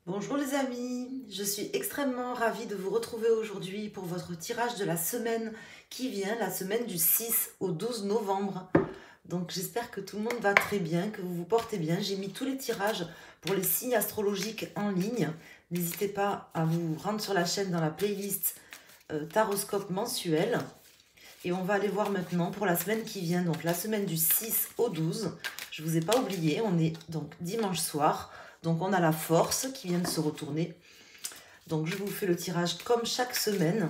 Bonjour les amis, je suis extrêmement ravie de vous retrouver aujourd'hui pour votre tirage de la semaine qui vient, la semaine du 6 au 12 novembre. Donc j'espère que tout le monde va très bien, que vous vous portez bien. J'ai mis tous les tirages pour les signes astrologiques en ligne. N'hésitez pas à vous rendre sur la chaîne dans la playlist Taroscope mensuel. Et on va aller voir maintenant pour la semaine qui vient, donc la semaine du 6 au 12. Je ne vous ai pas oublié, on est donc dimanche soir. Donc on a la force qui vient de se retourner. Donc je vous fais le tirage comme chaque semaine.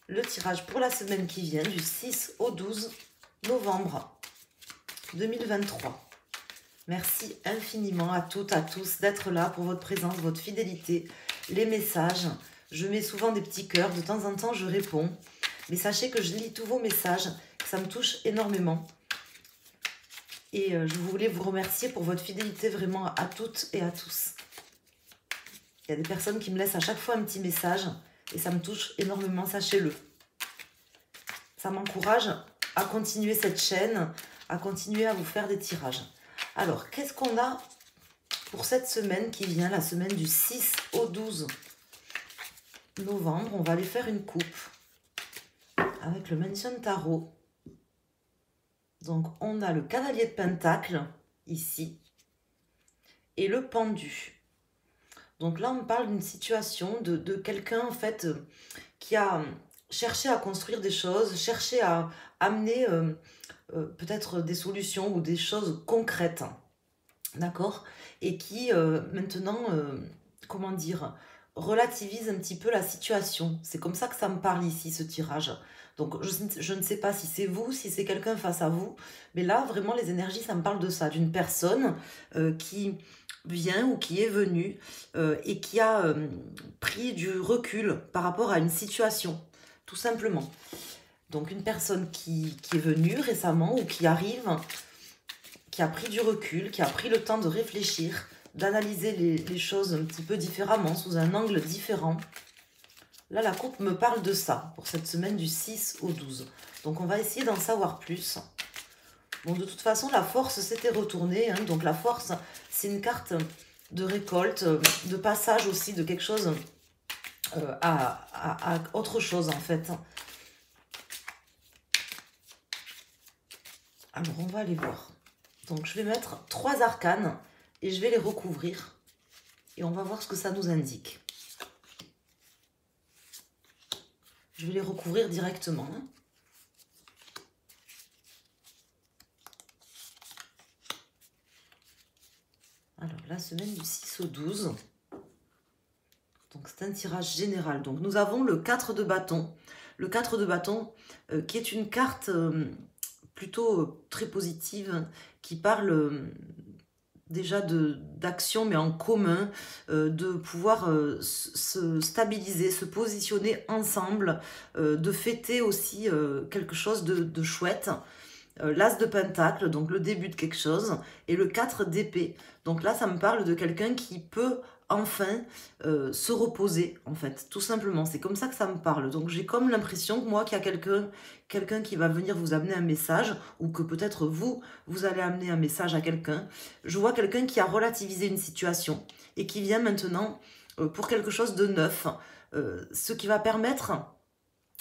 Le tirage pour la semaine qui vient du 6 au 12 novembre 2023. Merci infiniment à toutes, à tous d'être là pour votre présence, votre fidélité, les messages. Je mets souvent des petits cœurs, de temps en temps je réponds. Mais sachez que je lis tous vos messages, que ça me touche énormément. Et je voulais vous remercier pour votre fidélité vraiment à toutes et à tous. Il y a des personnes qui me laissent à chaque fois un petit message et ça me touche énormément, sachez-le. Ça m'encourage à continuer cette chaîne, à continuer à vous faire des tirages. Alors, qu'est-ce qu'on a pour cette semaine qui vient, la semaine du 6 au 12 novembre? On va aller faire une coupe avec le Mention Tarot. Donc, on a le cavalier de Pentacle, ici, et le pendu. Donc là, on parle d'une situation de quelqu'un, en fait, qui a cherché à construire des choses, cherché à amener peut-être des solutions ou des choses concrètes, d'accord? Et qui, maintenant, comment dire, relativise un petit peu la situation. C'est comme ça que ça me parle ici, ce tirage. Donc, je ne sais pas si c'est vous, si c'est quelqu'un face à vous, mais là, vraiment, les énergies, ça me parle de ça, d'une personne qui vient ou qui est venue et qui a pris du recul par rapport à une situation, tout simplement. Donc, une personne qui est venue récemment ou qui arrive, qui a pris du recul, qui a pris le temps de réfléchir, d'analyser les choses un petit peu différemment, sous un angle différent. Là, la coupe me parle de ça, pour cette semaine du 6 au 12. Donc, on va essayer d'en savoir plus. Bon, de toute façon, la force s'était retournée. Hein, donc, la force, c'est une carte de récolte, de passage aussi de quelque chose à autre chose, en fait. Alors, on va aller voir. Donc, je vais mettre 3 arcanes et je vais les recouvrir. Et on va voir ce que ça nous indique. Je vais les recouvrir directement. Alors, la semaine du 6 au 12. Donc, c'est un tirage général. Donc, nous avons le 4 de bâton. Le 4 de bâton qui est une carte plutôt très positive qui parle déjà d'action, mais en commun, de pouvoir se stabiliser, se positionner ensemble, de fêter aussi quelque chose de chouette. L'As de Pentacle, donc le début de quelque chose, et le 4 d'épée. Donc là, ça me parle de quelqu'un qui peut enfin se reposer, en fait, tout simplement. C'est comme ça que ça me parle. Donc j'ai comme l'impression que moi, qu'il y a quelqu'un qui va venir vous amener un message, ou que peut-être vous allez amener un message à quelqu'un. Je vois quelqu'un qui a relativisé une situation, et qui vient maintenant pour quelque chose de neuf, ce qui va permettre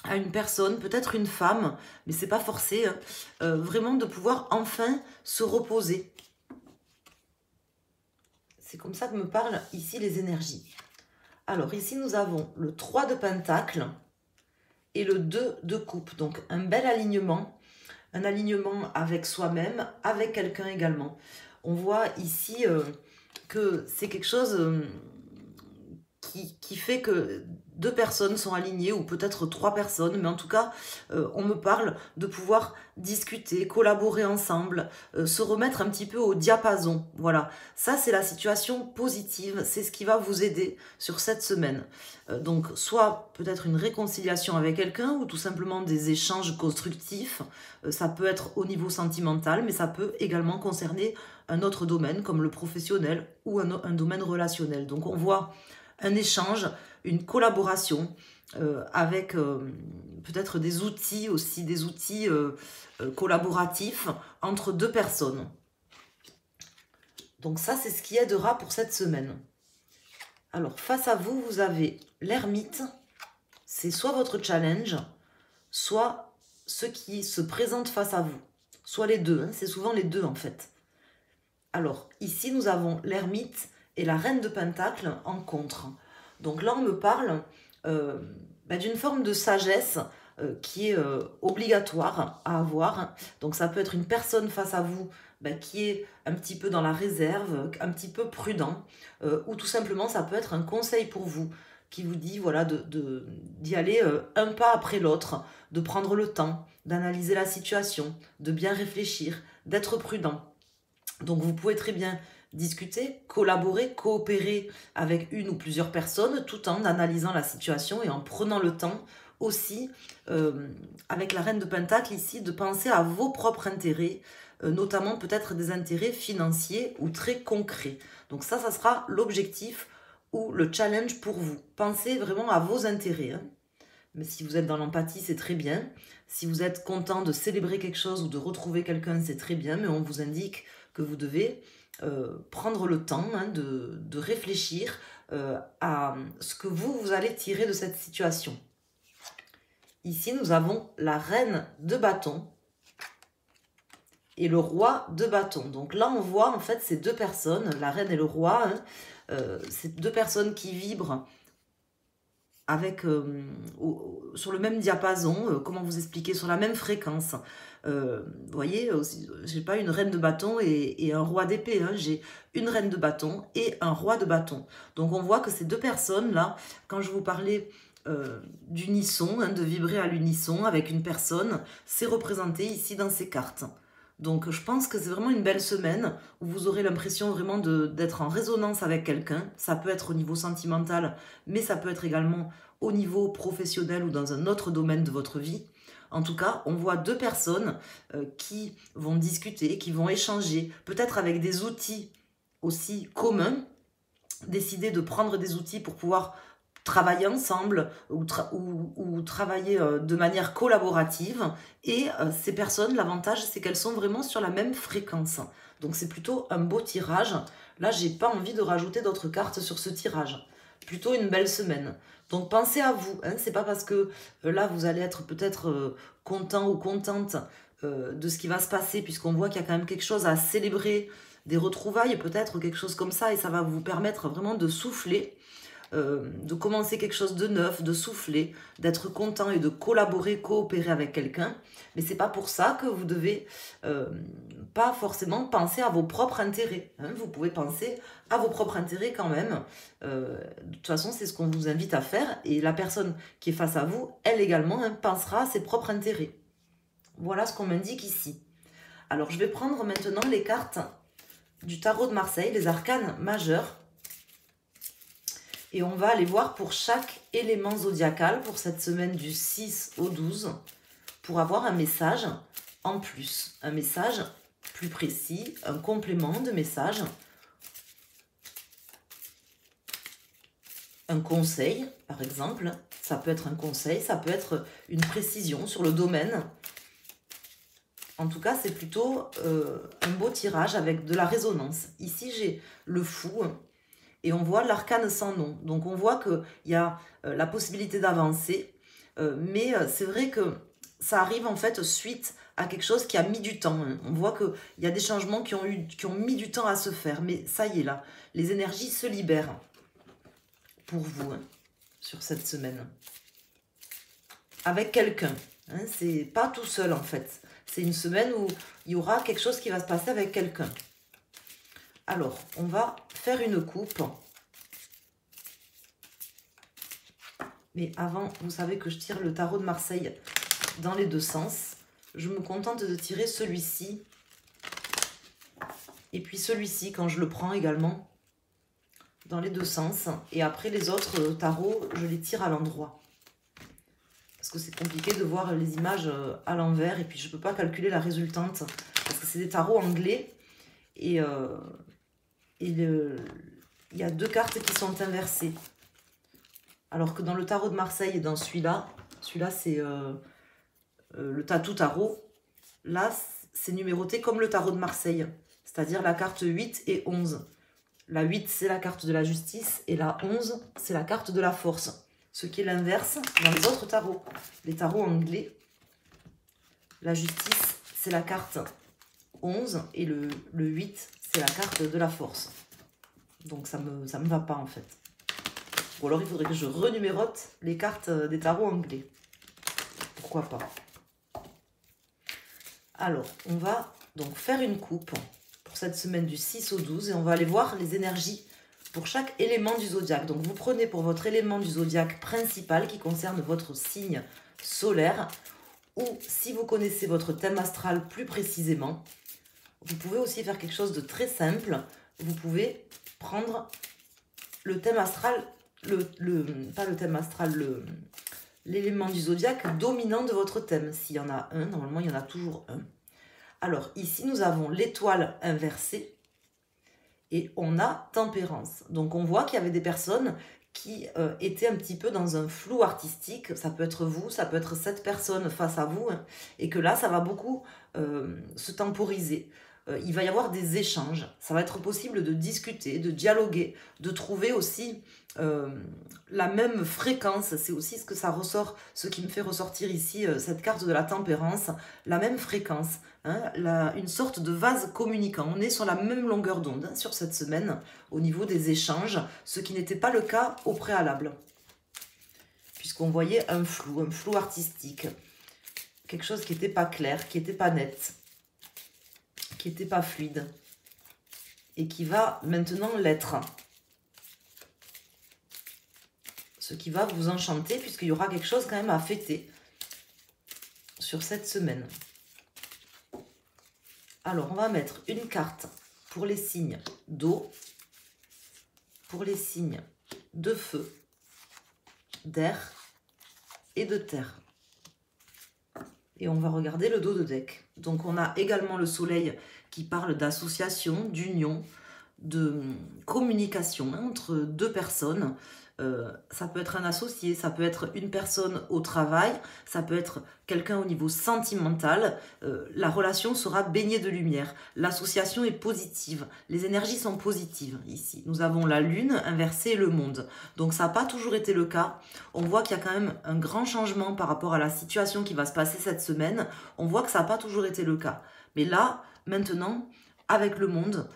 à une personne, peut-être une femme, mais c'est pas forcé, hein, vraiment de pouvoir enfin se reposer. C'est comme ça que me parlent ici les énergies. Alors ici nous avons le 3 de Pentacle et le 2 de coupe. Donc un bel alignement, un alignement avec soi-même, avec quelqu'un également. On voit ici que c'est quelque chose qui fait que 2 personnes sont alignées, ou peut-être 3 personnes, mais en tout cas, on me parle de pouvoir discuter, collaborer ensemble, se remettre un petit peu au diapason. Voilà, ça c'est la situation positive, c'est ce qui va vous aider sur cette semaine. Donc, soit peut-être une réconciliation avec quelqu'un, ou tout simplement des échanges constructifs. Ça peut être au niveau sentimental, mais ça peut également concerner un autre domaine, comme le professionnel, ou un domaine relationnel. Donc, on voit un échange, une collaboration avec peut-être des outils aussi, des outils collaboratifs entre 2 personnes. Donc ça, c'est ce qui aidera pour cette semaine. Alors, face à vous, vous avez l'ermite. C'est soit votre challenge, soit ce qui se présente face à vous. Soit les deux, hein, c'est souvent les deux en fait. Alors, ici, nous avons l'ermite et la reine de Pentacle en contre. Donc là, on me parle d'une forme de sagesse qui est obligatoire à avoir. Donc ça peut être une personne face à vous qui est un petit peu dans la réserve, un petit peu prudent, ou tout simplement ça peut être un conseil pour vous qui vous dit voilà d'y aller un pas après l'autre, de prendre le temps, d'analyser la situation, de bien réfléchir, d'être prudent. Donc vous pouvez très bien discuter, collaborer, coopérer avec une ou plusieurs personnes tout en analysant la situation et en prenant le temps aussi, avec la reine de Pentacle ici, de penser à vos propres intérêts, notamment peut-être des intérêts financiers ou très concrets. Donc ça sera l'objectif ou le challenge pour vous. Pensez vraiment à vos intérêts. Hein. Mais si vous êtes dans l'empathie, c'est très bien. Si vous êtes content de célébrer quelque chose ou de retrouver quelqu'un, c'est très bien. Mais on vous indique que vous devez prendre le temps de réfléchir à ce que vous allez tirer de cette situation. Ici, nous avons la reine de bâton et le roi de bâton. Donc là, on voit en fait ces deux personnes, la reine et le roi, ces deux personnes qui vibrent avec, sur le même diapason, comment vous expliquer, sur la même fréquence. Vous voyez, j'ai pas une reine de bâton et un roi d'épée, hein, j'ai une reine de bâton et un roi de bâton. Donc on voit que ces deux personnes-là, quand je vous parlais d'unisson, de vibrer à l'unisson avec une personne, c'est représenté ici dans ces cartes. Donc je pense que c'est vraiment une belle semaine où vous aurez l'impression vraiment d'être en résonance avec quelqu'un. Ça peut être au niveau sentimental, mais ça peut être également au niveau professionnel ou dans un autre domaine de votre vie. En tout cas, on voit deux personnes qui vont discuter, qui vont échanger, peut-être avec des outils aussi communs, décider de prendre des outils pour pouvoir travailler ensemble ou travailler de manière collaborative. Et ces personnes, l'avantage, c'est qu'elles sont vraiment sur la même fréquence. Donc c'est plutôt un beau tirage. Là, j'ai pas envie de rajouter d'autres cartes sur ce tirage. Plutôt une belle semaine. Donc pensez à vous. Hein. C'est pas parce que là, vous allez être peut-être content ou contente de ce qui va se passer, puisqu'on voit qu'il y a quand même quelque chose à célébrer, des retrouvailles peut-être, quelque chose comme ça, et ça va vous permettre vraiment de souffler, de commencer quelque chose de neuf, de souffler, d'être content et de collaborer, coopérer avec quelqu'un. Mais c'est pas pour ça que vous devez pas forcément penser à vos propres intérêts. Hein. Vous pouvez penser à vos propres intérêts quand même. De toute façon, c'est ce qu'on vous invite à faire. Et la personne qui est face à vous, elle également, pensera à ses propres intérêts. Voilà ce qu'on m'indique ici. Alors, je vais prendre maintenant les cartes du tarot de Marseille, les arcanes majeurs. Et on va aller voir pour chaque élément zodiacal pour cette semaine du 6 au 12 pour avoir un message en plus, un message plus précis, un complément de message, un conseil par exemple. Ça peut être un conseil, ça peut être une précision sur le domaine. En tout cas, c'est plutôt un beau tirage avec de la résonance. Ici, j'ai le fou. Et on voit l'arcane sans nom. Donc on voit qu'il y a la possibilité d'avancer. Mais c'est vrai que ça arrive en fait suite à quelque chose qui a mis du temps. Hein. On voit qu'il y a des changements qui ont mis du temps à se faire. Mais ça y est là, les énergies se libèrent pour vous sur cette semaine. Avec quelqu'un. Hein. C'est pas tout seul en fait. C'est une semaine où il y aura quelque chose qui va se passer avec quelqu'un. Alors, on va faire une coupe. Mais avant, vous savez que je tire le tarot de Marseille dans les deux sens. Je me contente de tirer celui-ci. Et puis celui-ci, quand je le prends également, dans les deux sens. Et après, les autres tarots, je les tire à l'endroit. Parce que c'est compliqué de voir les images à l'envers. Et puis, je ne peux pas calculer la résultante. Parce que c'est des tarots anglais. Et il y a deux cartes qui sont inversées. Alors que dans le tarot de Marseille et dans celui-là c'est le Tatou Tarot. Là, c'est numéroté comme le tarot de Marseille, c'est-à-dire la carte 8 et 11. La 8, c'est la carte de la justice. Et la 11, c'est la carte de la force. Ce qui est l'inverse dans les autres tarots. Les tarots anglais, la justice, c'est la carte 11. Et le 8, c'est la carte de la force. Donc ça me va pas en fait. Ou alors il faudrait que je renumérote les cartes des tarots anglais. Pourquoi pas. Alors, on va donc faire une coupe pour cette semaine du 6 au 12 et on va aller voir les énergies pour chaque élément du zodiaque. Donc, vous prenez pour votre élément du zodiaque principal qui concerne votre signe solaire ou si vous connaissez votre thème astral plus précisément, vous pouvez aussi faire quelque chose de très simple. Vous pouvez prendre le thème astral, pas le thème astral, l'élément du zodiaque dominant de votre thème. S'il y en a un, normalement il y en a toujours un. Alors ici nous avons l'étoile inversée et on a tempérance. Donc on voit qu'il y avait des personnes qui étaient un petit peu dans un flou artistique. Ça peut être vous, ça peut être cette personne face à vous. Hein, et que là ça va beaucoup se temporiser. Il va y avoir des échanges. Ça va être possible de discuter, de dialoguer, de trouver aussi la même fréquence. C'est aussi ce que ça ressort, ce qui me fait ressortir ici cette carte de la tempérance. La même fréquence, hein, une sorte de vase communicant. On est sur la même longueur d'onde hein, sur cette semaine au niveau des échanges, ce qui n'était pas le cas au préalable. Puisqu'on voyait un flou artistique. Quelque chose qui n'était pas clair, qui n'était pas net. Qui n'était pas fluide et qui va maintenant l'être. Ce qui va vous enchanter puisqu'il y aura quelque chose quand même à fêter sur cette semaine. Alors, on va mettre une carte pour les signes d'eau, pour les signes de feu, d'air et de terre. Et on va regarder le dos de deck. Donc, on a également le soleil qui parle d'association, d'union, de communication hein, entre deux personnes. Ça peut être un associé, ça peut être une personne au travail, ça peut être quelqu'un au niveau sentimental. La relation sera baignée de lumière. L'association est positive. Les énergies sont positives ici. Nous avons la lune inversée et le monde. Donc ça n'a pas toujours été le cas. On voit qu'il y a quand même un grand changement par rapport à la situation qui va se passer cette semaine. On voit que ça n'a pas toujours été le cas. Mais là, maintenant, avec le monde,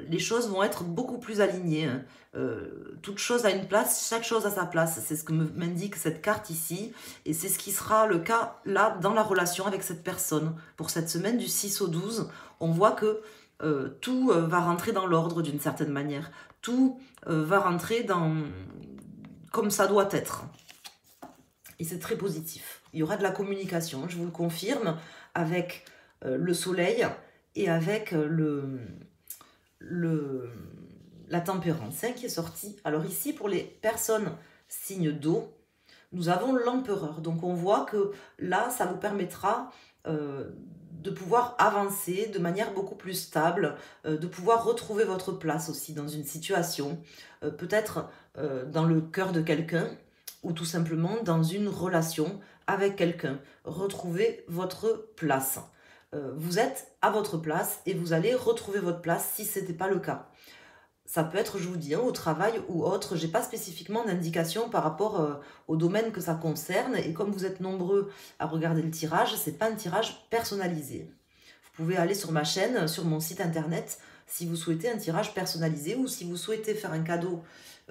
les choses vont être beaucoup plus alignées. Hein. Toute chose a une place, chaque chose a sa place. C'est ce que m'indique cette carte ici. Et c'est ce qui sera le cas là dans la relation avec cette personne. Pour cette semaine du 6 au 12, on voit que tout va rentrer dans l'ordre d'une certaine manière. Tout va rentrer dans comme ça doit être. Et c'est très positif. Il y aura de la communication, je vous le confirme, avec le soleil et avec la tempérance hein, qui est sortie. Alors ici, pour les personnes signes d'eau, nous avons l'empereur. Donc on voit que là, ça vous permettra de pouvoir avancer de manière beaucoup plus stable, de pouvoir retrouver votre place aussi dans une situation, peut-être dans le cœur de quelqu'un, ou tout simplement dans une relation avec quelqu'un. Retrouvez votre place. Vous êtes à votre place et vous allez retrouver votre place si ce n'était pas le cas. Ça peut être, je vous dis, hein, au travail ou autre. Je n'ai pas spécifiquement d'indication par rapport au domaine que ça concerne. Et comme vous êtes nombreux à regarder le tirage, ce n'est pas un tirage personnalisé. Vous pouvez aller sur ma chaîne, sur mon site internet, si vous souhaitez un tirage personnalisé ou si vous souhaitez faire un cadeau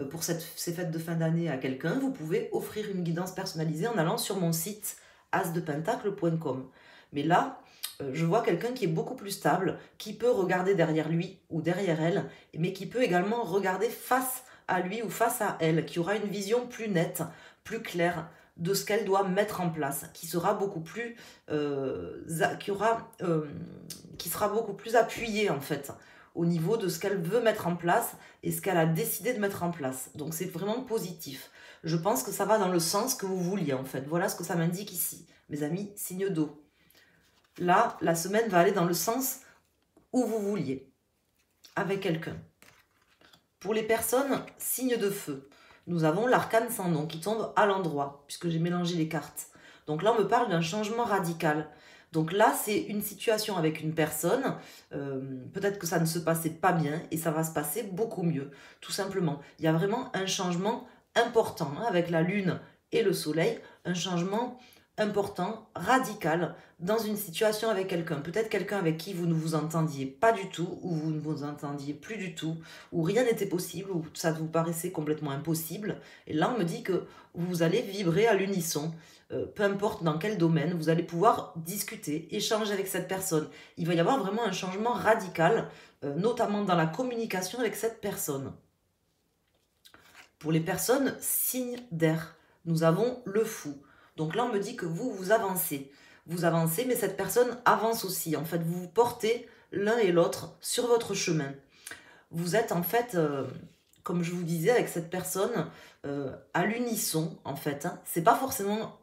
pour ces fêtes de fin d'année à quelqu'un, vous pouvez offrir une guidance personnalisée en allant sur mon site asdepentacle.com. Mais là, je vois quelqu'un qui est beaucoup plus stable, qui peut regarder derrière lui ou derrière elle, mais qui peut également regarder face à lui ou face à elle, qui aura une vision plus nette, plus claire de ce qu'elle doit mettre en place, qui sera beaucoup plus, qui sera beaucoup plus appuyée en fait, au niveau de ce qu'elle veut mettre en place et ce qu'elle a décidé de mettre en place. Donc c'est vraiment positif. Je pense que ça va dans le sens que vous vouliez en fait. Voilà ce que ça m'indique ici, mes amis, signe d'eau. Là, la semaine va aller dans le sens où vous vouliez, avec quelqu'un. Pour les personnes, signe de feu, nous avons l'arcane sans nom qui tombe à l'endroit, puisque j'ai mélangé les cartes. Donc là, on me parle d'un changement radical. Donc là, c'est une situation avec une personne, peut-être que ça ne se passait pas bien et ça va se passer beaucoup mieux, tout simplement. Il y a vraiment un changement important hein, avec la Lune et le Soleil, un changement important, radical, dans une situation avec quelqu'un. Peut-être quelqu'un avec qui vous ne vous entendiez pas du tout, ou vous ne vous entendiez plus du tout, ou rien n'était possible, ou ça vous paraissait complètement impossible. Et là, on me dit que vous allez vibrer à l'unisson. Peu importe dans quel domaine, vous allez pouvoir discuter, échanger avec cette personne. Il va y avoir vraiment un changement radical, notamment dans la communication avec cette personne. Pour les personnes signes d'air, nous avons le fou. Donc là, on me dit que vous avancez. Vous avancez, mais cette personne avance aussi. En fait, vous vous portez l'un et l'autre sur votre chemin. Vous êtes en fait, comme je vous disais, avec cette personne, à l'unisson, en fait. Hein. C'est pas forcément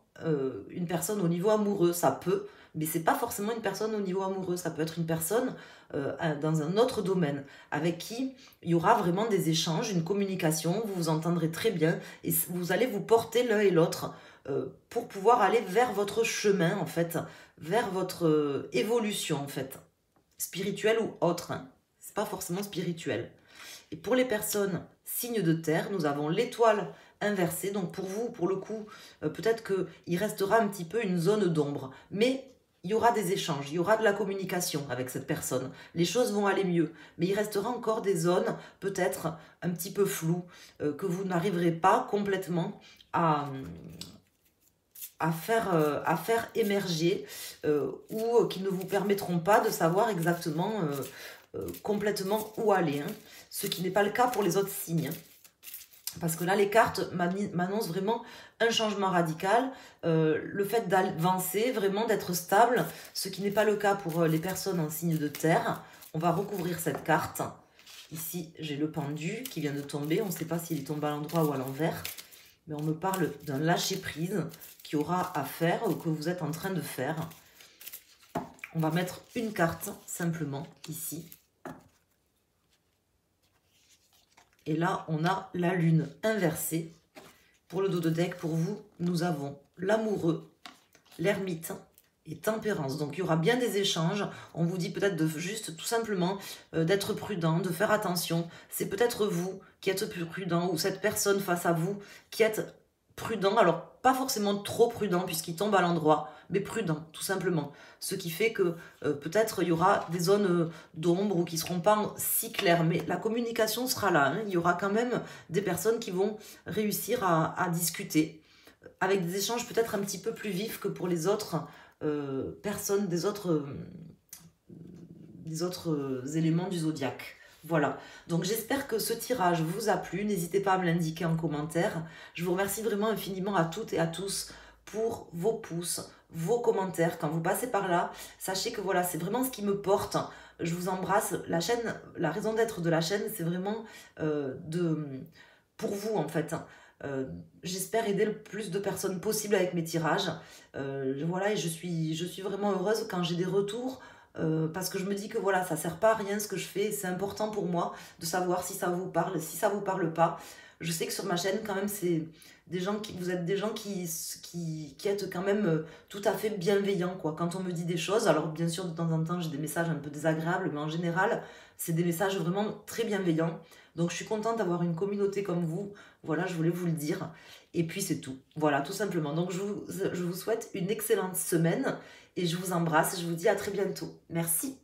une personne au niveau amoureux, ça peut, mais c'est pas forcément une personne au niveau amoureux. Ça peut être une personne dans un autre domaine, avec qui il y aura vraiment des échanges, une communication, vous vous entendrez très bien, et vous allez vous porter l'un et l'autre pour pouvoir aller vers votre chemin, en fait, vers votre évolution, en fait, spirituelle ou autre. Hein. C'est pas forcément spirituel. Et pour les personnes signes de terre, nous avons l'étoile inversée. Donc pour vous, pour le coup, peut-être qu'il restera un petit peu une zone d'ombre. Mais il y aura des échanges, il y aura de la communication avec cette personne. Les choses vont aller mieux. Mais il restera encore des zones peut-être un petit peu floues, que vous n'arriverez pas complètement à faire émerger ou qui ne vous permettront pas de savoir exactement complètement où aller. Hein. Ce qui n'est pas le cas pour les autres signes. Parce que là, les cartes m'annoncent vraiment un changement radical, le fait d'avancer, vraiment d'être stable, ce qui n'est pas le cas pour les personnes en signe de terre. On va recouvrir cette carte. Ici, j'ai le pendu qui vient de tomber. On ne sait pas s'il est tombé à l'endroit ou à l'envers. Mais on me parle d'un lâcher-prise qui aura à faire ou que vous êtes en train de faire. On va mettre une carte, simplement, ici. Et là, on a la lune inversée. Pour le dos de deck, pour vous, nous avons l'amoureux, l'ermite et tempérance. Donc, il y aura bien des échanges. On vous dit peut-être de juste, tout simplement, d'être prudent, de faire attention. C'est peut-être vous qui êtes plus prudent ou cette personne face à vous qui êtes prudent. Alors, pas forcément trop prudent puisqu'il tombe à l'endroit, mais prudent, tout simplement. Ce qui fait que peut-être il y aura des zones d'ombre ou qui ne seront pas si claires. Mais la communication sera là. Hein. Il y aura quand même des personnes qui vont réussir à discuter avec des échanges peut-être un petit peu plus vifs que pour les autres personnes, des autres éléments du zodiaque. Voilà, donc j'espère que ce tirage vous a plu, n'hésitez pas à me l'indiquer en commentaire. Je vous remercie vraiment infiniment à toutes et à tous pour vos pouces, vos commentaires. Quand vous passez par là, sachez que voilà, c'est vraiment ce qui me porte. Je vous embrasse. La chaîne, la raison d'être de la chaîne, c'est vraiment pour vous en fait. J'espère aider le plus de personnes possible avec mes tirages. Voilà, et je suis vraiment heureuse quand j'ai des retours. Parce que je me dis que voilà, ça sert pas à rien ce que je fais, c'est important pour moi de savoir si ça vous parle, si ça vous parle pas. Je sais que sur ma chaîne, quand même, c'est des gens vous êtes des gens qui êtes quand même tout à fait bienveillants, quoi. Quand on me dit des choses, alors bien sûr, de temps en temps, j'ai des messages un peu désagréables, mais en général, c'est des messages vraiment très bienveillants. Donc, je suis contente d'avoir une communauté comme vous. Voilà, je voulais vous le dire. Et puis, c'est tout. Voilà, tout simplement. Donc, je vous souhaite une excellente semaine et je vous embrasse. Je vous dis à très bientôt. Merci.